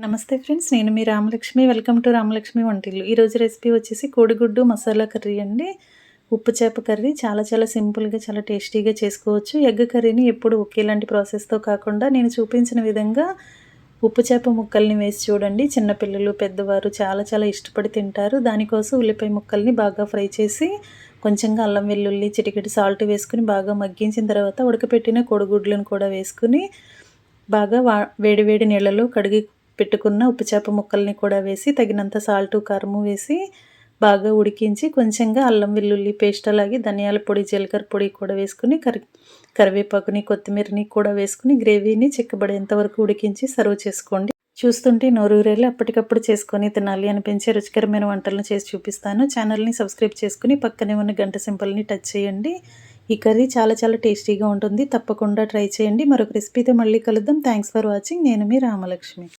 నమస్తే ఫ్రెండ్స్, నేను మీ రామలక్ష్మి. వెల్కమ్ టు రామలక్ష్మి వంటిల్లు. ఈరోజు రెసిపీ వచ్చేసి కోడిగుడ్డు మసాలా కర్రీ అండి. ఉప్పు చేప కర్రీ చాలా చాలా సింపుల్గా చాలా టేస్టీగా చేసుకోవచ్చు. ఎగ్ కర్రీని ఎప్పుడు ఒకేలాంటి ప్రాసెస్తో కాకుండా నేను చూపించిన విధంగా ఉప్పు చేప ముక్కల్ని వేసి చూడండి. చిన్నపిల్లలు పెద్దవారు చాలా చాలా ఇష్టపడి తింటారు. దానికోసం ఉల్లిపాయ ముక్కల్ని బాగా ఫ్రై చేసి కొంచెంగా అల్లం వెల్లుల్లి చిటికెడు సాల్ట్ వేసుకుని బాగా మగ్గించిన తర్వాత ఉడకపెట్టిన కోడిగుడ్లను కూడా వేసుకుని బాగా వేడి వేడి నీళ్ళలో కడిగి పెట్టుకున్న ఉప్పు చేప ముక్కల్ని కూడా వేసి తగినంత సాల్టు కారము వేసి బాగా ఉడికించి కొంచెంగా అల్లం వెల్లుల్లి పేస్ట్ అలాగే ధనియాల పొడి జీలకర్ర పొడి కూడా వేసుకుని కరివేపాకుని కొత్తిమీరని కూడా వేసుకుని గ్రేవీని చిక్కబడేంత వరకు ఉడికించి సర్వ్ చేసుకోండి. చూస్తుంటే నోరూరేలా అప్పటికప్పుడు చేసుకొని తినాలి అనిపించే రుచికరమైన వంటలను చేసి చూపిస్తాను. ఛానల్ని సబ్స్క్రైబ్ చేసుకుని పక్కనే ఉన్న గంట సింబల్ని టచ్ చేయండి. ఈ కర్రీ చాలా చాలా టేస్టీగా ఉంటుంది. తప్పకుండా ట్రై చేయండి. మరొక రెసిపీతో మళ్ళీ కలుద్దాం. Thanks for watching. నేను మీ రామలక్ష్మి.